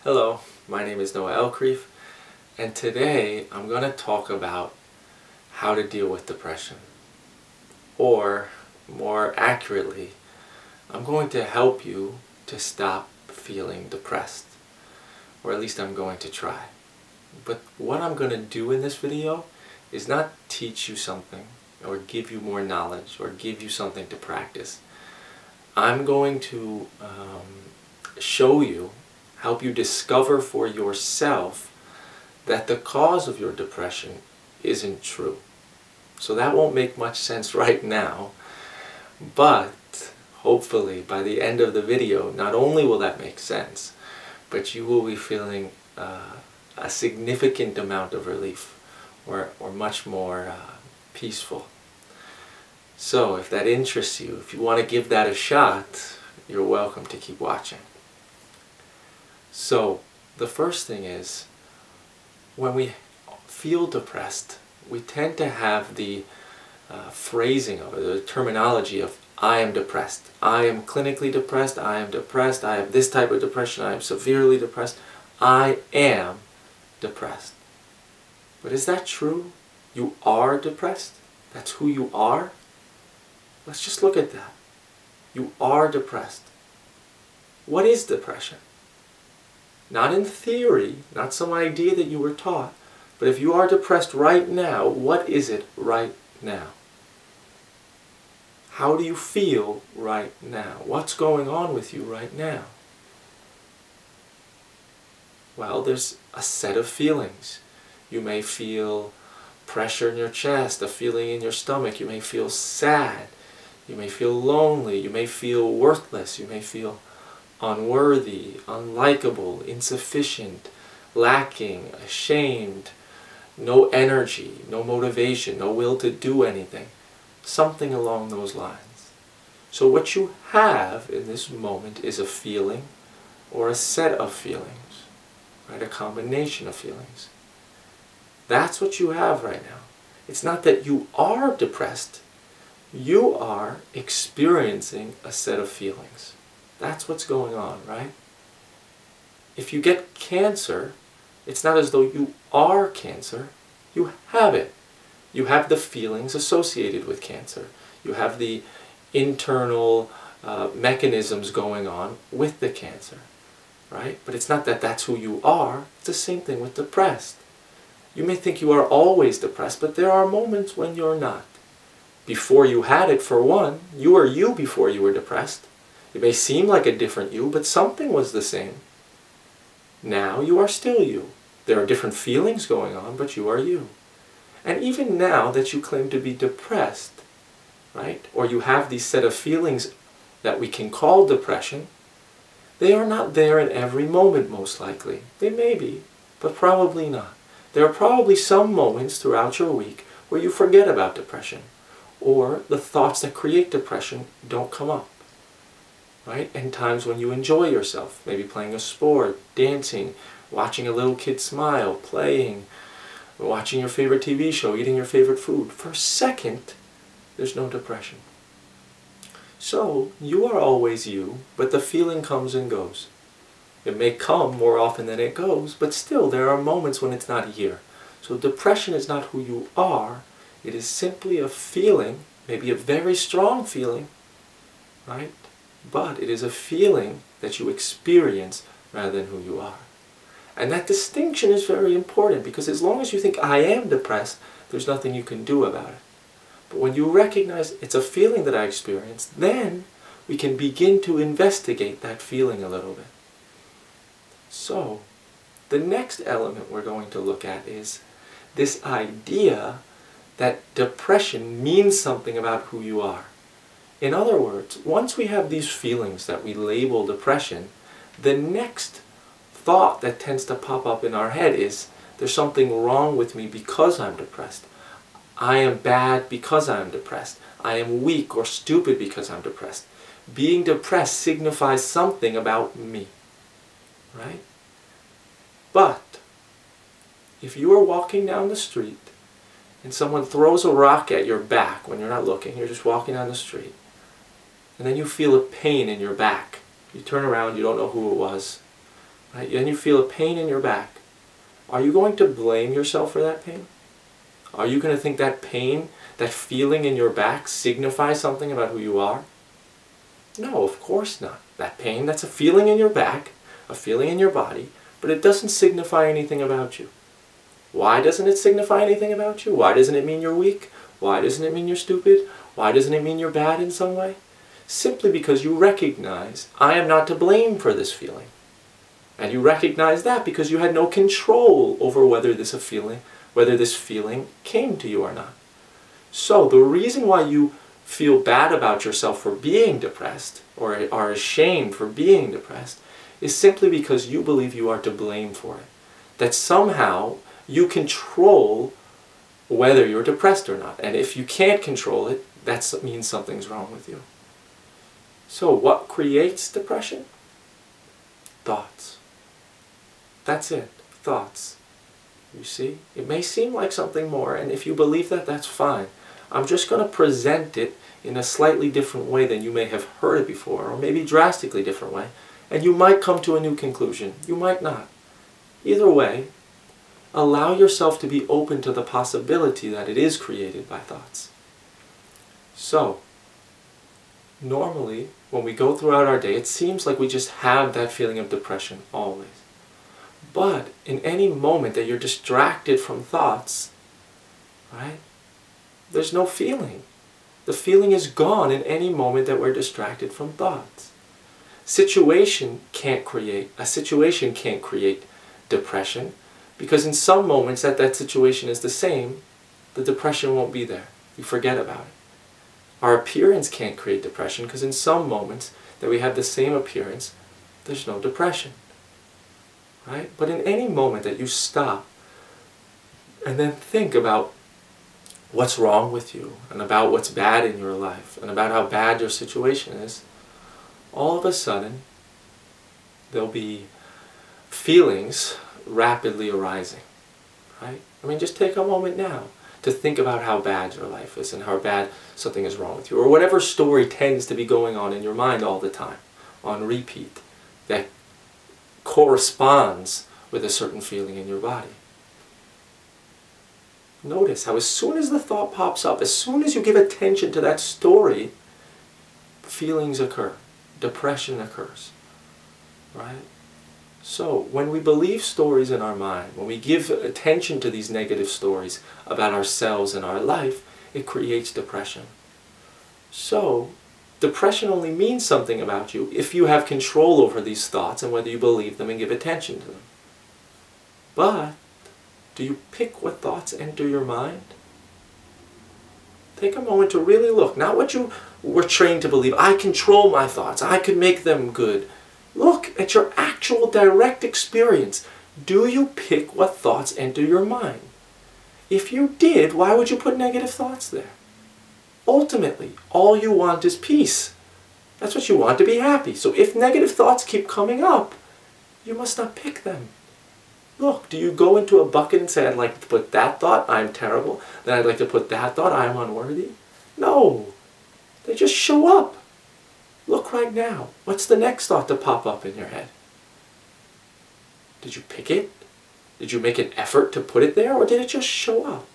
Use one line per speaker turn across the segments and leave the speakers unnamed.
Hello, my name is Elkrief, and today I'm going to talk about how to deal with depression. Or, more accurately, I'm going to help you to stop feeling depressed. Or at least I'm going to try. But what I'm going to do in this video is not teach you something, or give you more knowledge, or give you something to practice. I'm going to show you, help you discover for yourself that the cause of your depression isn't true. So that won't make much sense right now, but hopefully by the end of the video, not only will that make sense, but you will be feeling a significant amount of relief, or much more peaceful. So if that interests you, if you want to give that a shot, you're welcome to keep watching. So the first thing is, when we feel depressed, we tend to have the phrasing of it, the terminology of I am depressed, I am clinically depressed, I am depressed, I have this type of depression, I am severely depressed, I am depressed. But is that true? You are depressed? That's who you are? Let's just look at that. You are depressed. What is depression? Not in theory, not some idea that you were taught, but if you are depressed right now, what is it right now? How do you feel right now? What's going on with you right now? Well, there's a set of feelings. You may feel pressure in your chest, a feeling in your stomach. You may feel sad. You may feel lonely. You may feel worthless. You may feel unworthy, unlikable, insufficient, lacking, ashamed, no energy, no motivation, no will to do anything. Something along those lines. So what you have in this moment is a feeling or a set of feelings, right? A combination of feelings. That's what you have right now. It's not that you are depressed. You are experiencing a set of feelings. That's what's going on, right? If you get cancer, it's not as though you are cancer. You have it. You have the feelings associated with cancer. You have the internal mechanisms going on with the cancer, right? But it's not that that's who you are. It's the same thing with depressed. You may think you are always depressed, but there are moments when you're not. Before you had it, for one, you were you before you were depressed. It may seem like a different you, but something was the same. Now you are still you. There are different feelings going on, but you are you. And even now that you claim to be depressed, right, or you have these set of feelings that we can call depression, they are not there in every moment, most likely. They may be, but probably not. There are probably some moments throughout your week where you forget about depression, or the thoughts that create depression don't come up, right? And times when you enjoy yourself, maybe playing a sport, dancing, watching a little kid smile, playing, watching your favorite TV show, eating your favorite food. For a second, there's no depression. So, you are always you, but the feeling comes and goes. It may come more often than it goes, but still there are moments when it's not here. So depression is not who you are. It is simply a feeling, maybe a very strong feeling, right? But it is a feeling that you experience rather than who you are. And that distinction is very important, because as long as you think I am depressed, there's nothing you can do about it. But when you recognize it's a feeling that I experience, then we can begin to investigate that feeling a little bit. So, the next element we're going to look at is this idea that depression means something about who you are. In other words, once we have these feelings that we label depression, the next thought that tends to pop up in our head is, there's something wrong with me because I'm depressed. I am bad because I'm depressed. I am weak or stupid because I'm depressed. Being depressed signifies something about me, right? But if you are walking down the street and someone throws a rock at your back when you're not looking, you're just walking down the street, and then you feel a pain in your back, you turn around, you don't know who it was, right? And you feel a pain in your back. Are you going to blame yourself for that pain? Are you going to think that pain, that feeling in your back, signifies something about who you are? No, of course not. That pain, that's a feeling in your back, a feeling in your body, but it doesn't signify anything about you. Why doesn't it signify anything about you? Why doesn't it mean you're weak? Why doesn't it mean you're stupid? Why doesn't it mean you're bad in some way? Simply because you recognize, I am not to blame for this feeling. And you recognize that because you had no control over whether this feeling came to you or not. So the reason why you feel bad about yourself for being depressed, or are ashamed for being depressed, is simply because you believe you are to blame for it. That somehow you control whether you're depressed or not. And if you can't control it, that means something's wrong with you. So what creates depression? Thoughts. That's it. Thoughts. You see? It may seem like something more, and if you believe that, that's fine. I'm just going to present it in a slightly different way than you may have heard it before, or maybe drastically different way. And you might come to a new conclusion. You might not. Either way, allow yourself to be open to the possibility that it is created by thoughts. So, normally, when we go throughout our day, it seems like we just have that feeling of depression always. But in any moment that you're distracted from thoughts, right, there's no feeling. The feeling is gone in any moment that we're distracted from thoughts. A situation can't create depression, because in some moments that situation is the same, the depression won't be there. You forget about it. Our appearance can't create depression, because in some moments that we have the same appearance, there's no depression. Right? But in any moment that you stop and then think about what's wrong with you, and about what's bad in your life, and about how bad your situation is, all of a sudden there'll be feelings rapidly arising. Right? I mean, just take a moment now to think about how bad your life is and how bad something is wrong with you, or whatever story tends to be going on in your mind all the time, on repeat, that corresponds with a certain feeling in your body. Notice how as soon as the thought pops up, as soon as you give attention to that story, feelings occur, depression occurs, right? So when we believe stories in our mind, when we give attention to these negative stories about ourselves and our life, it creates depression. So depression only means something about you if you have control over these thoughts and whether you believe them and give attention to them. But do you pick what thoughts enter your mind? Take a moment to really look, not what you were trained to believe. I control my thoughts. I can make them good. Look at your actual direct experience. Do you pick what thoughts enter your mind? If you did, why would you put negative thoughts there? Ultimately, all you want is peace. That's what you want, to be happy. So if negative thoughts keep coming up, you must not pick them. Look, do you go into a bucket and say, I'd like to put that thought, I'm terrible, then I'd like to put that thought, I'm unworthy? No. They just show up. Look right now. What's the next thought to pop up in your head? Did you pick it? Did you make an effort to put it there, or did it just show up?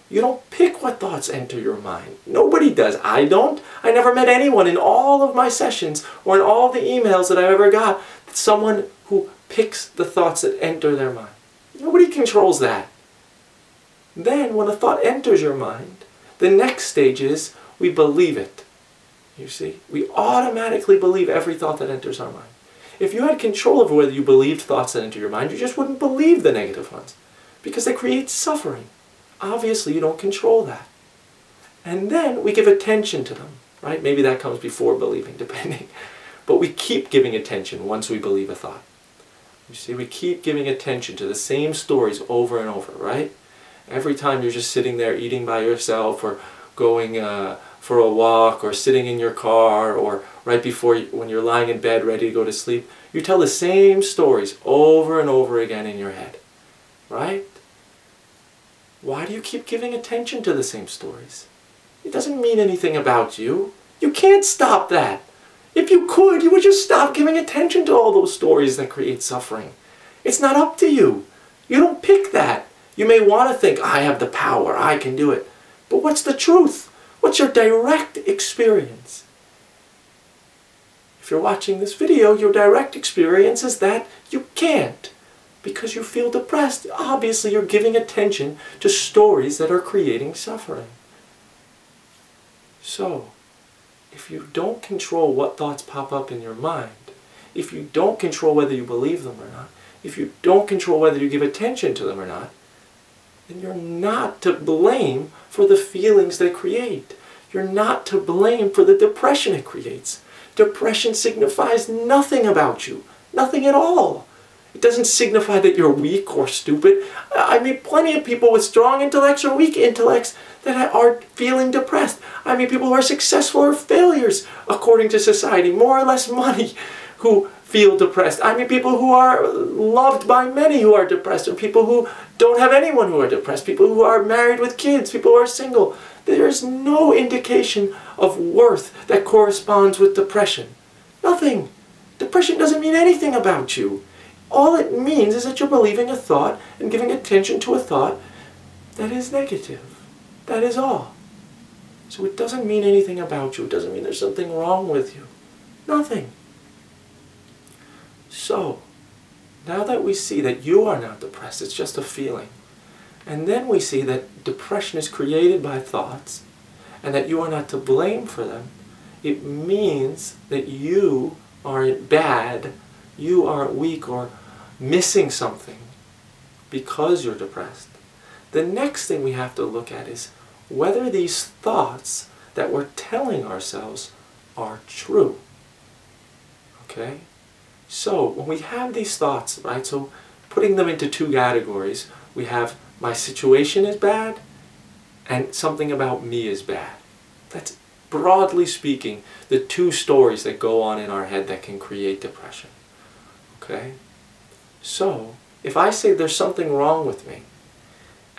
You don't pick what thoughts enter your mind. Nobody does. I don't. I never met anyone in all of my sessions or in all the emails that I've ever got, someone who picks the thoughts that enter their mind. Nobody controls that. Then when a thought enters your mind, the next stage is we believe it. You see? We automatically believe every thought that enters our mind. If you had control over whether you believed thoughts that enter your mind, you just wouldn't believe the negative ones, because they create suffering. Obviously, you don't control that. And then we give attention to them, right? Maybe that comes before believing, depending. But we keep giving attention once we believe a thought. You see, we keep giving attention to the same stories over and over, right? Every time you're just sitting there eating by yourself, or going for a walk, or sitting in your car, or right before when you're lying in bed ready to go to sleep, you tell the same stories over and over again in your head, right? Why do you keep giving attention to the same stories? It doesn't mean anything about you. You can't stop that. If you could, you would just stop giving attention to all those stories that create suffering. It's not up to you. You don't pick that. You may want to think, I have the power, I can do it. But what's the truth? What's your direct experience? If you're watching this video, your direct experience is that you can't. Because you feel depressed. Obviously, you're giving attention to stories that are creating suffering. So, if you don't control what thoughts pop up in your mind, if you don't control whether you believe them or not, if you don't control whether you give attention to them or not, then you're not to blame for the feelings they create. You're not to blame for the depression it creates. Depression signifies nothing about you. Nothing at all. It doesn't signify that you're weak or stupid. I meet plenty of people with strong intellects or weak intellects that are feeling depressed. I meet people who are successful or failures according to society, more or less money, who feel depressed. I meet people who are loved by many who are depressed, or people who don't have anyone who are depressed, people who are married with kids, people who are single. There is no indication of worth that corresponds with depression. Nothing. Depression doesn't mean anything about you. All it means is that you're believing a thought and giving attention to a thought that is negative. That is all. So it doesn't mean anything about you. It doesn't mean there's something wrong with you. Nothing. So, now that we see that you are not depressed, it's just a feeling, and then we see that depression is created by thoughts, and that you are not to blame for them, it means that you aren't bad, you aren't weak or missing something because you're depressed. The next thing we have to look at is whether these thoughts that we're telling ourselves are true. Okay? So, when we have these thoughts, right, so putting them into two categories, we have my situation is bad and something about me is bad. That's, broadly speaking, the two stories that go on in our head that can create depression. Okay? So, if I say there's something wrong with me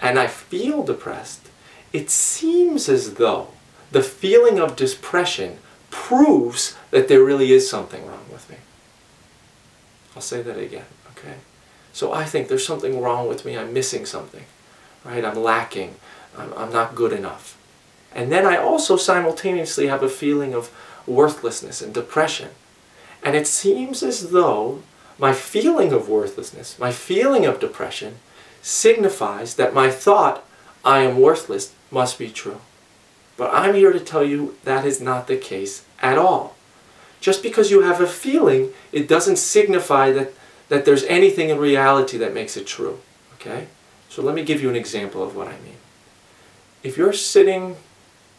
and I feel depressed, it seems as though the feeling of depression proves that there really is something wrong with me. I'll say that again, okay? So I think there's something wrong with me, I'm missing something, right? I'm lacking, I'm not good enough. And then I also simultaneously have a feeling of worthlessness and depression. And it seems as though my feeling of worthlessness, my feeling of depression, signifies that my thought, I am worthless, must be true. But I'm here to tell you that is not the case at all. Just because you have a feeling, it doesn't signify that there's anything in reality that makes it true. Okay? So let me give you an example of what I mean. If you're sitting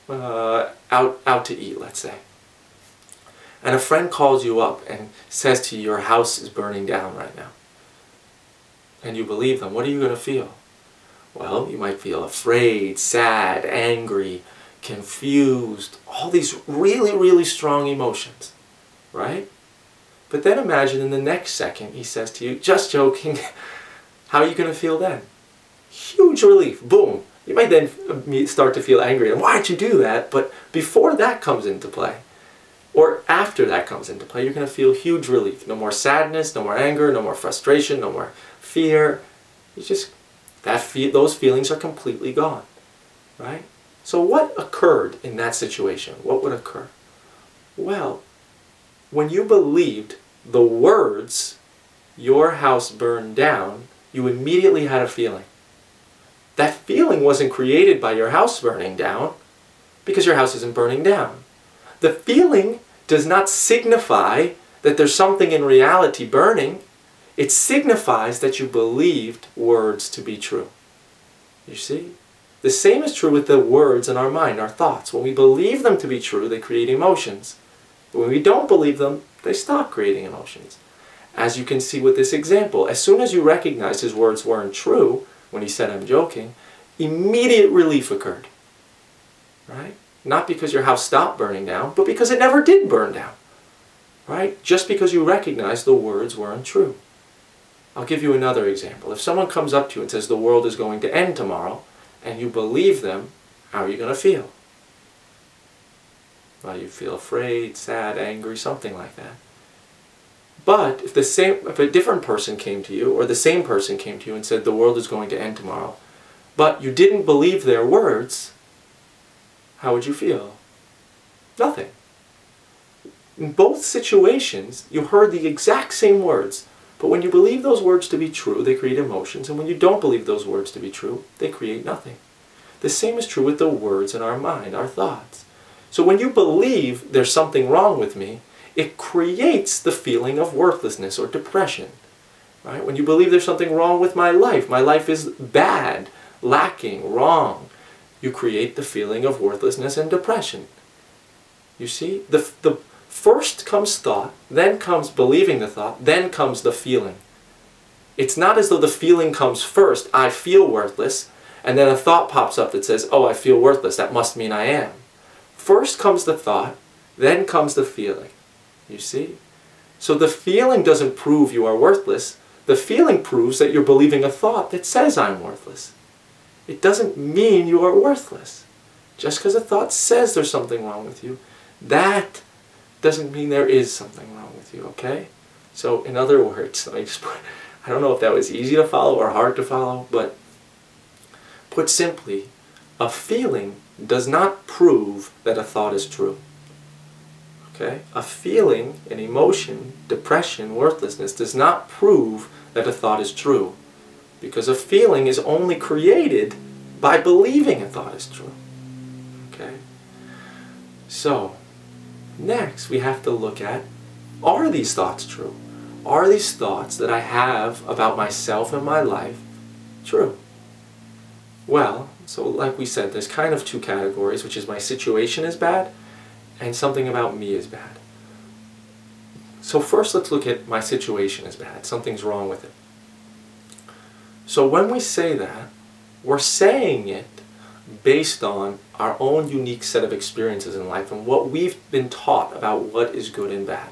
out to eat, let's say, and a friend calls you up and says to you, your house is burning down right now, and you believe them, what are you going to feel? Well, you might feel afraid, sad, angry, confused, all these really, really strong emotions. Right? But then imagine in the next second he says to you, just joking, how are you going to feel then? Huge relief. Boom. You might then start to feel angry. And why'd you do that? But before that comes into play, or after that comes into play, you're going to feel huge relief. No more sadness, no more anger, no more frustration, no more fear. It's just those feelings are completely gone. Right? So what occurred in that situation? What would occur? Well, when you believed the words, your house burned down, you immediately had a feeling. That feeling wasn't created by your house burning down, because your house isn't burning down. The feeling does not signify that there's something in reality burning. It signifies that you believed words to be true. You see? The same is true with the words in our mind, our thoughts. When we believe them to be true, they create emotions. When we don't believe them, they stop creating emotions. As you can see with this example, as soon as you recognized his words weren't true, when he said, I'm joking, immediate relief occurred. Right? Not because your house stopped burning down, but because it never did burn down. Right? Just because you recognized the words weren't true. I'll give you another example. If someone comes up to you and says the world is going to end tomorrow, and you believe them, how are you going to feel? Well, you feel afraid, sad, angry, something like that. But if a different person came to you, or the same person came to you and said the world is going to end tomorrow, but you didn't believe their words, how would you feel? Nothing. In both situations, you heard the exact same words, but when you believe those words to be true, they create emotions, and when you don't believe those words to be true, they create nothing. The same is true with the words in our mind, our thoughts. So when you believe there's something wrong with me, it creates the feeling of worthlessness or depression. Right? When you believe there's something wrong with my life is bad, lacking, wrong, you create the feeling of worthlessness and depression. You see? The first comes thought, then comes believing the thought, then comes the feeling. It's not as though the feeling comes first, I feel worthless, and then a thought pops up that says, oh, I feel worthless, that must mean I am. First comes the thought, then comes the feeling. You see? So the feeling doesn't prove you are worthless. The feeling proves that you're believing a thought that says I'm worthless. It doesn't mean you are worthless. Just because a thought says there's something wrong with you, that doesn't mean there is something wrong with you, okay? So in other words, I don't know if that was easy to follow or hard to follow, but put simply, a feeling does not prove that a thought is true. Okay? A feeling, an emotion, depression, worthlessness does not prove that a thought is true. Because a feeling is only created by believing a thought is true. Okay? So, next we have to look at, are these thoughts true? Are these thoughts that I have about myself and my life true? Well, so like we said, there's kind of two categories, which is my situation is bad and something about me is bad. So first let's look at my situation is bad. Something's wrong with it. So when we say that, we're saying it based on our own unique set of experiences in life and what we've been taught about what is good and bad.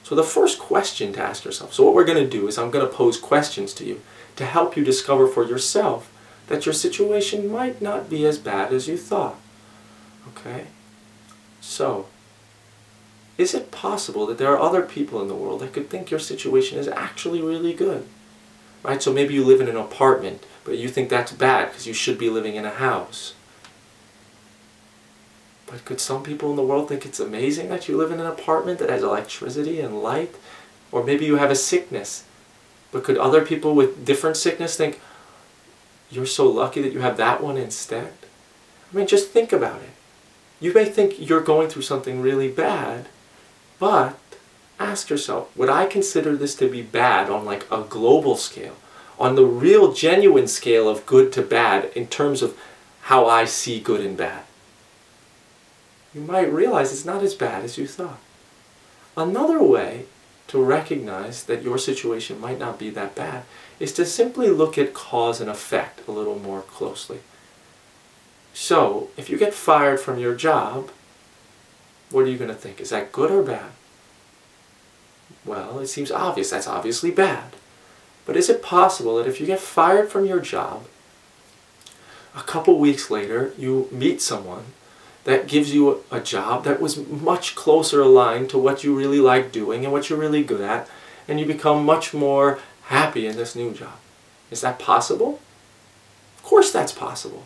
So the first question to ask yourself, so what we're going to do is I'm going to pose questions to you to help you discover for yourself that your situation might not be as bad as you thought. Okay? So, is it possible that there are other people in the world that could think your situation is actually really good? Right? So maybe you live in an apartment, but you think that's bad because you should be living in a house. But could some people in the world think it's amazing that you live in an apartment that has electricity and light? Or maybe you have a sickness, but could other people with different sickness think, you're so lucky that you have that one instead? I mean, just think about it. You may think you're going through something really bad, but ask yourself, would I consider this to be bad on like a global scale? On the real genuine scale of good to bad in terms of how I see good and bad? You might realize it's not as bad as you thought. Another way to recognize that your situation might not be that bad is to simply look at cause and effect a little more closely. So, if you get fired from your job, what are you going to think? Is that good or bad? Well, it seems obvious. That's obviously bad. But is it possible that if you get fired from your job, a couple weeks later you meet someone that gives you a job that was much closer aligned to what you really like doing and what you're really good at, and you become much more happy in this new job? Is that possible? Of course that's possible.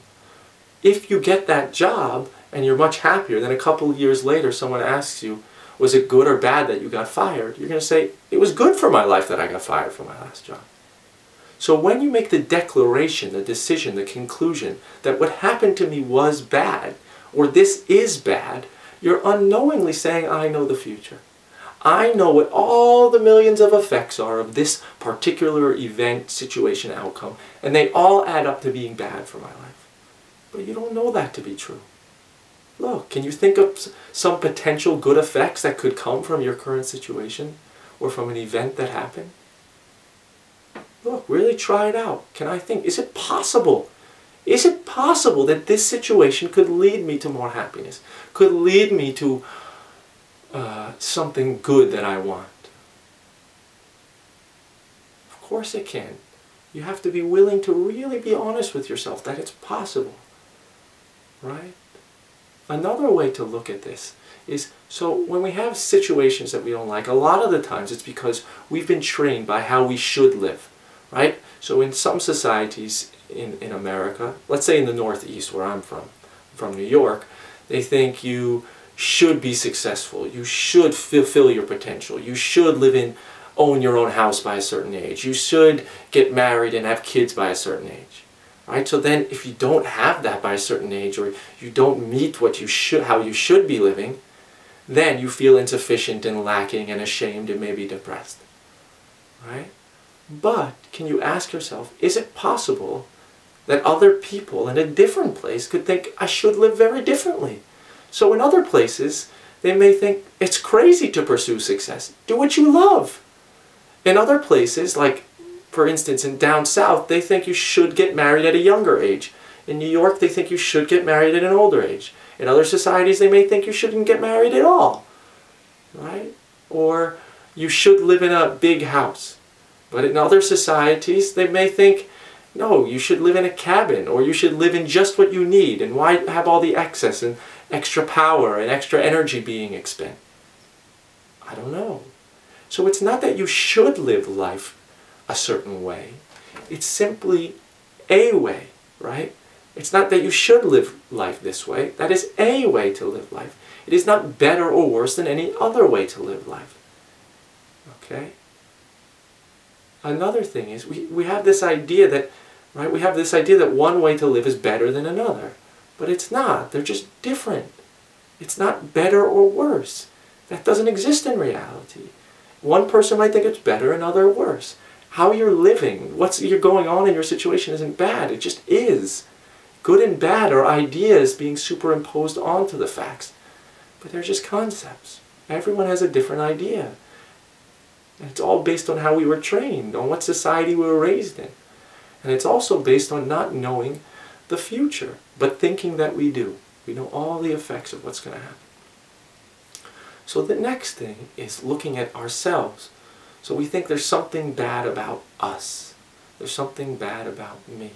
If you get that job and you're much happier, then a couple of years later someone asks you, was it good or bad that you got fired? You're going to say, it was good for my life that I got fired from my last job. So when you make the declaration, the decision, the conclusion that what happened to me was bad, or this is bad, you're unknowingly saying, I know the future. I know what all the millions of effects are of this particular event, situation, outcome, and they all add up to being bad for my life. But you don't know that to be true. Look, can you think of some potential good effects that could come from your current situation or from an event that happened? Look, really try it out. Can I think, is it possible? Is it possible that this situation could lead me to more happiness? Could lead me to something good that I want? Of course it can. You have to be willing to really be honest with yourself that it's possible. Right? Another way to look at this is, so when we have situations that we don't like, a lot of the times it's because we've been trained by how we should live, right? So in some societies in America, let's say in the Northeast where I'm from New York, they think you should be successful, you should fulfill your potential, you should own your own house by a certain age, you should get married and have kids by a certain age. Right? So then if you don't have that by a certain age, or you don't meet what you should, how you should be living, then you feel insufficient and lacking and ashamed and maybe depressed. Right? But can you ask yourself, is it possible that other people in a different place could think, I should live very differently? So in other places, they may think, it's crazy to pursue success. Do what you love. In other places, like for instance, in down south, they think you should get married at a younger age. In New York, they think you should get married at an older age. In other societies, they may think you shouldn't get married at all. Right? Or you should live in a big house. But in other societies, they may think, no, you should live in a cabin, or you should live in just what you need, and why have all the excess and extra power and extra energy being expended? I don't know. So it's not that you should live life a certain way. It's simply a way, right? It's not that you should live life this way. That is a way to live life. It is not better or worse than any other way to live life. Okay? Another thing is we have this idea that, right? We have this idea that one way to live is better than another. But it's not. They're just different. It's not better or worse. That doesn't exist in reality. One person might think it's better, another worse. How you're living, what's going on in your situation isn't bad. It just is. Good and bad are ideas being superimposed onto the facts. But they're just concepts. Everyone has a different idea. And it's all based on how we were trained, on what society we were raised in. And it's also based on not knowing the future, but thinking that we do. We know all the effects of what's going to happen. So the next thing is looking at ourselves. So we think there's something bad about us. There's something bad about me.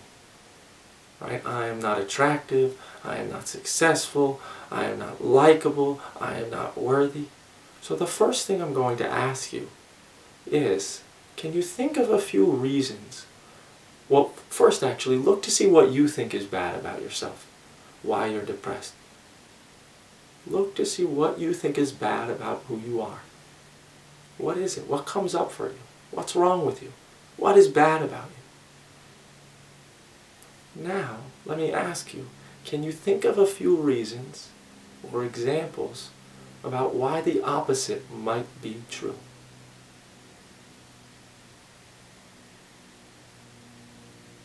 Right? I am not attractive. I am not successful. I am not likable. I am not worthy. So the first thing I'm going to ask you is, can you think of a few reasons? Well, first actually, look to see what you think is bad about yourself. Why you're depressed. Look to see what you think is bad about who you are. What is it? What comes up for you? What's wrong with you? What is bad about you? Now, let me ask you, can you think of a few reasons or examples about why the opposite might be true?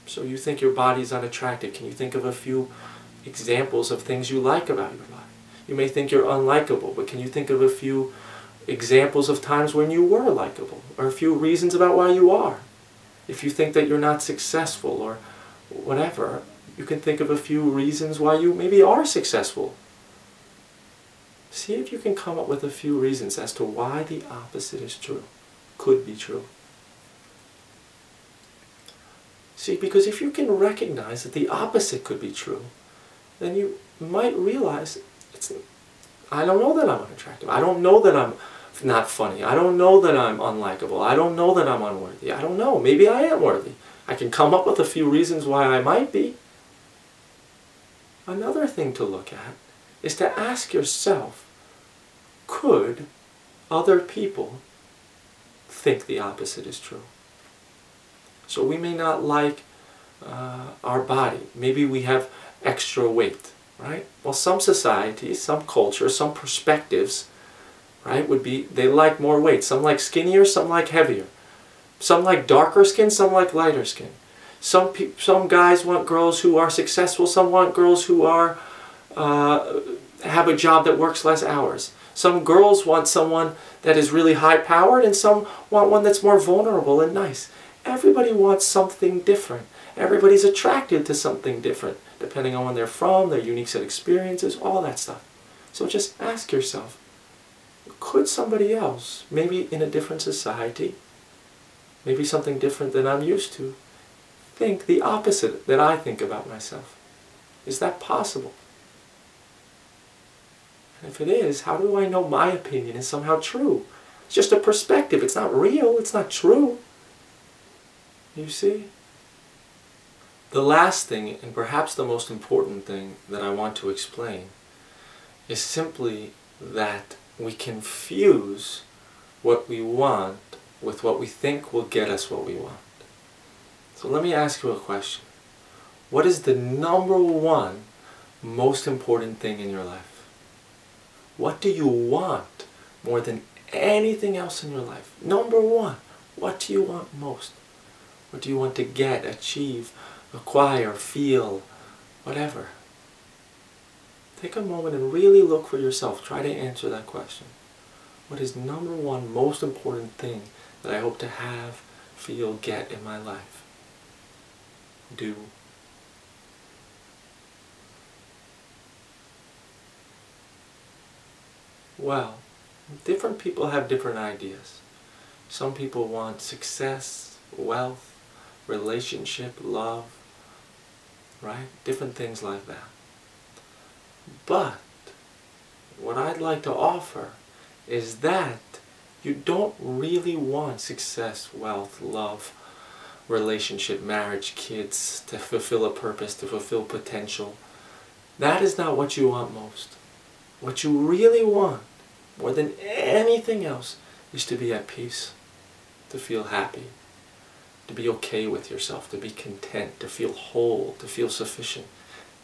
So you think your body is unattractive. Can you think of a few examples of things you like about your body? You may think you're unlikable, but can you think of a few examples of times when you were likable, or a few reasons about why you are? If you think that you're not successful or whatever, you can think of a few reasons why you maybe are successful. See if you can come up with a few reasons as to why the opposite is true, could be true. See, because if you can recognize that the opposite could be true, then you might realize, I don't know that I'm unattractive. I don't know that I'm not funny. I don't know that I'm unlikable. I don't know that I'm unworthy. I don't know. Maybe I am worthy. I can come up with a few reasons why I might be. Another thing to look at is to ask yourself, could other people think the opposite is true? So we may not like our body. Maybe we have extra weight, right? Well, some societies, some cultures, some perspectives, right, would be they like more weight. Some like skinnier, some like heavier. Some like darker skin, some like lighter skin. Some guys want girls who are successful. Some want girls who are have a job that works less hours. Some girls want someone that is really high-powered, and some want one that's more vulnerable and nice. Everybody wants something different. Everybody's attracted to something different, depending on where they're from, their unique set of experiences, all that stuff. So just ask yourself, could somebody else, maybe in a different society, maybe something different than I'm used to, think the opposite that I think about myself? Is that possible? And if it is, how do I know my opinion is somehow true? It's just a perspective. It's not real. It's not true. You see? The last thing, and perhaps the most important thing that I want to explain, is simply that we confuse what we want with what we think will get us what we want. So let me ask you a question. What is the number one most important thing in your life? What do you want more than anything else in your life? Number one, what do you want most? What do you want to get, achieve, acquire, feel, whatever? Take a moment and really look for yourself. Try to answer that question. What is number one most important thing that I hope to have, feel, get in my life? Do. Well, different people have different ideas. Some people want success, wealth, relationship, love, right? Different things like that. But what I'd like to offer is that you don't really want success, wealth, love, relationship, marriage, kids, to fulfill a purpose, to fulfill potential. That is not what you want most. What you really want, more than anything else, is to be at peace, to feel happy, to be okay with yourself, to be content, to feel whole, to feel sufficient.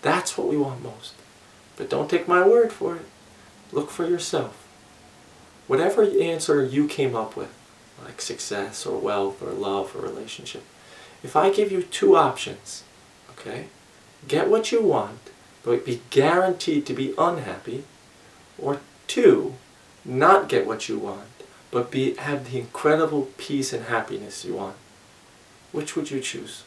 That's what we want most. But don't take my word for it. Look for yourself. Whatever answer you came up with, like success or wealth or love or relationship, if I give you two options, okay, get what you want, but be guaranteed to be unhappy, or two, not get what you want, but have the incredible peace and happiness you want, which would you choose?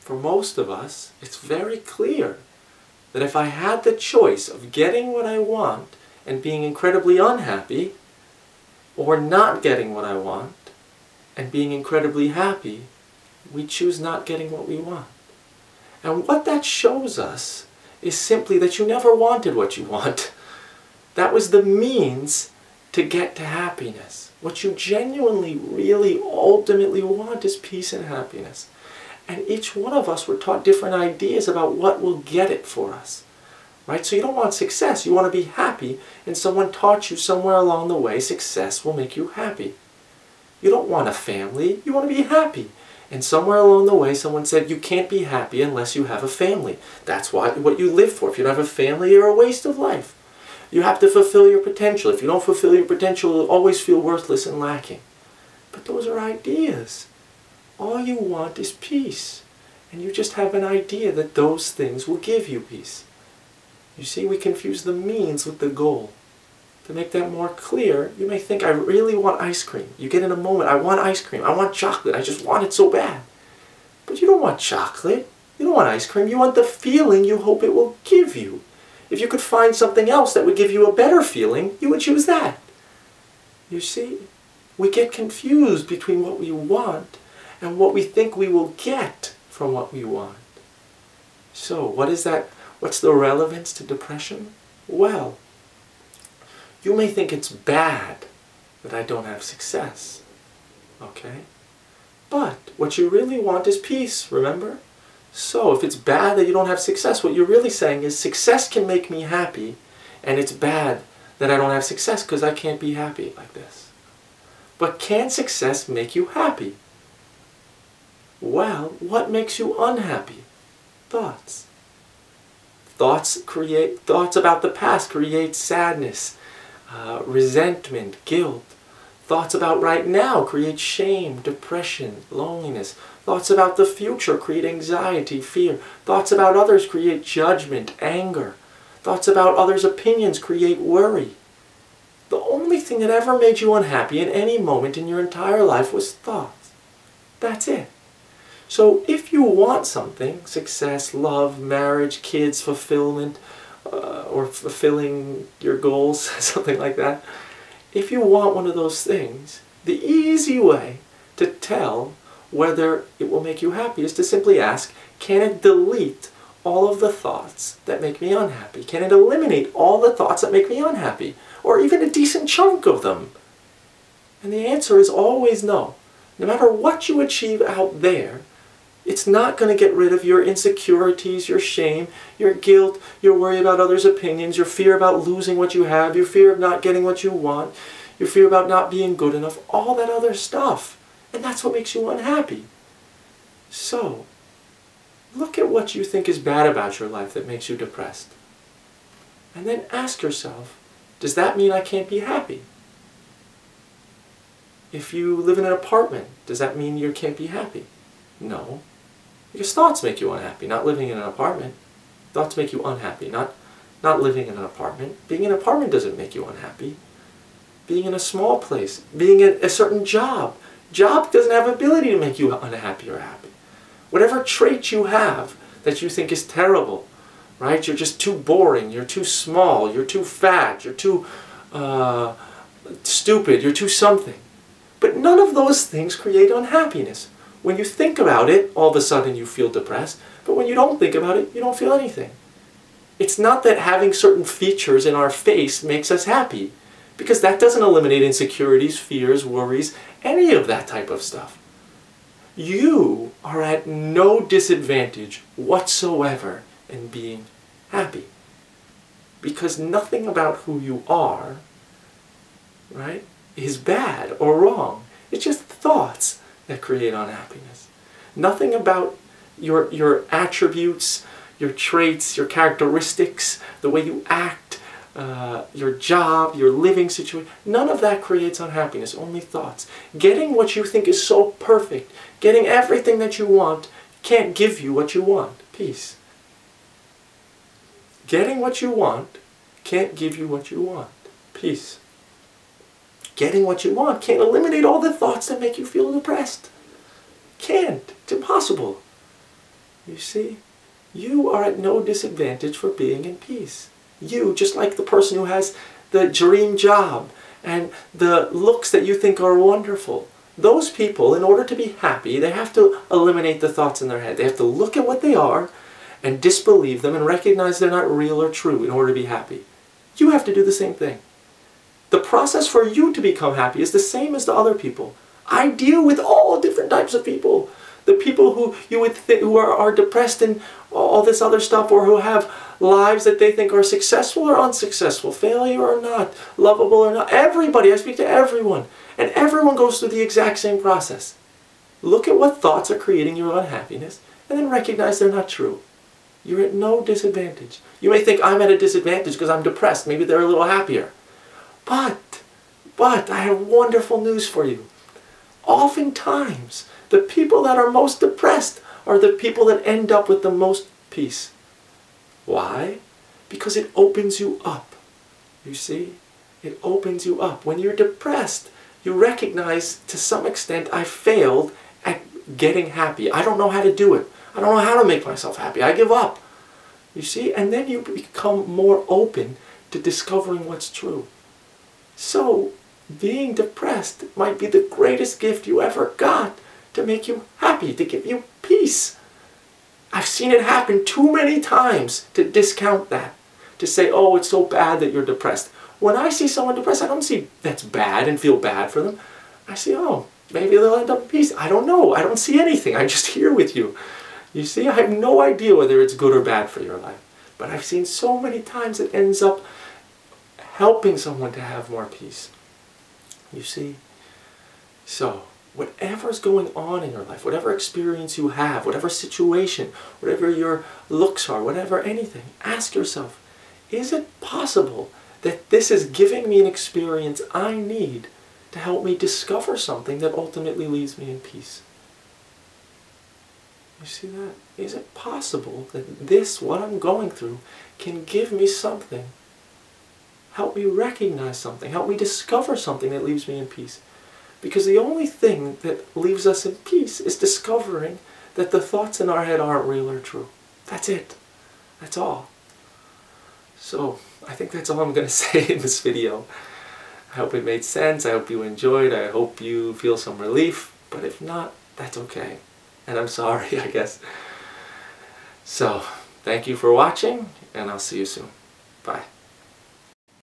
For most of us, it's very clear that if I had the choice of getting what I want and being incredibly unhappy, or not getting what I want and being incredibly happy, we choose not getting what we want. And what that shows us is simply that you never wanted what you want. That was the means to get to happiness. What you genuinely, really, ultimately want is peace and happiness. And each one of us were taught different ideas about what will get it for us. Right? So you don't want success, you want to be happy, and someone taught you somewhere along the way success will make you happy. You don't want a family, you want to be happy. And somewhere along the way someone said you can't be happy unless you have a family. That's what you live for. If you don't have a family, you're a waste of life. You have to fulfill your potential. If you don't fulfill your potential, you'll always feel worthless and lacking. But those are ideas. All you want is peace. And you just have an idea that those things will give you peace. You see, we confuse the means with the goal. To make that more clear, you may think, I really want ice cream. You get in a moment, I want ice cream, I want chocolate, I just want it so bad. But you don't want chocolate, you don't want ice cream, you want the feeling you hope it will give you. If you could find something else that would give you a better feeling, you would choose that. You see, we get confused between what we want and what we think we will get from what we want. So, what is that? What's the relevance to depression? Well, you may think it's bad that I don't have success, okay? But what you really want is peace, remember? So if it's bad that you don't have success, what you're really saying is success can make me happy, and it's bad that I don't have success because I can't be happy like this. But can success make you happy? Well, what makes you unhappy? Thoughts. Thoughts about the past create sadness, resentment, guilt. Thoughts about right now create shame, depression, loneliness. Thoughts about the future create anxiety, fear. Thoughts about others create judgment, anger. Thoughts about others' opinions create worry. The only thing that ever made you unhappy in any moment in your entire life was thoughts. That's it. So if you want something, success, love, marriage, kids, fulfillment, or fulfilling your goals, something like that, if you want one of those things, the easy way to tell whether it will make you happy is to simply ask, can it delete all of the thoughts that make me unhappy? Can it eliminate all the thoughts that make me unhappy? Or even a decent chunk of them? And the answer is always no. No matter what you achieve out there, it's not going to get rid of your insecurities, your shame, your guilt, your worry about others' opinions, your fear about losing what you have, your fear of not getting what you want, your fear about not being good enough, all that other stuff. And that's what makes you unhappy. So, look at what you think is bad about your life that makes you depressed. And then ask yourself, does that mean I can't be happy? If you live in an apartment, does that mean you can't be happy? No. Because thoughts make you unhappy, not living in an apartment. Thoughts make you unhappy, not living in an apartment. Being in an apartment doesn't make you unhappy. Being in a small place, being at a certain job. Job doesn't have ability to make you unhappy or happy. Whatever trait you have that you think is terrible, right? You're just too boring, you're too small, you're too fat, you're too stupid, you're too something. But none of those things create unhappiness. When you think about it, all of a sudden you feel depressed, but when you don't think about it, you don't feel anything. It's not that having certain features in our face makes us happy, because that doesn't eliminate insecurities, fears, worries, any of that type of stuff. You are at no disadvantage whatsoever in being happy, because nothing about who you are, right, is bad or wrong. It's just thoughts that create unhappiness. Nothing about your attributes, your traits, your characteristics, the way you act, your job, your living situation, none of that creates unhappiness, only thoughts. Getting what you think is so perfect, getting everything that you want, can't give you what you want, peace. Getting what you want can't give you what you want, peace. Getting what you want can't eliminate all the thoughts that make you feel depressed. Can't. It's impossible. You see, you are at no disadvantage for being in peace. You, just like the person who has the dream job and the looks that you think are wonderful, those people, in order to be happy, they have to eliminate the thoughts in their head. They have to look at what they are and disbelieve them and recognize they're not real or true in order to be happy. You have to do the same thing. The process for you to become happy is the same as the other people. I deal with all different types of people. The people who you would think who are depressed and all this other stuff, or who have lives that they think are successful or unsuccessful, failure or not, lovable or not. Everybody, I speak to everyone. And everyone goes through the exact same process. Look at what thoughts are creating your unhappiness and then recognize they're not true. You're at no disadvantage. You may think I'm at a disadvantage because I'm depressed. Maybe they're a little happier. But I have wonderful news for you. Oftentimes, the people that are most depressed are the people that end up with the most peace. Why? Because it opens you up. You see? It opens you up. When you're depressed, you recognize, to some extent, I failed at getting happy. I don't know how to do it. I don't know how to make myself happy. I give up. You see? And then you become more open to discovering what's true. So, being depressed might be the greatest gift you ever got to make you happy, to give you peace. I've seen it happen too many times to discount that, to say, oh, it's so bad that you're depressed. When I see someone depressed, I don't see that's bad and feel bad for them. I see, oh, maybe they'll end up in peace. I don't know. I don't see anything. I'm just here with you. You see, I have no idea whether it's good or bad for your life. But I've seen so many times it ends up helping someone to have more peace. You see? So, whatever's going on in your life, whatever experience you have, whatever situation, whatever your looks are, whatever anything, ask yourself, is it possible that this is giving me an experience I need to help me discover something that ultimately leaves me in peace? You see that? Is it possible that this, what I'm going through, can give me something, help me recognize something, help me discover something that leaves me in peace? Because the only thing that leaves us in peace is discovering that the thoughts in our head aren't real or true. That's it. That's all. So, I think that's all I'm going to say in this video. I hope it made sense. I hope you enjoyed. I hope you feel some relief. But if not, that's okay. And I'm sorry, I guess. So, Thank you for watching, and I'll see you soon. Bye.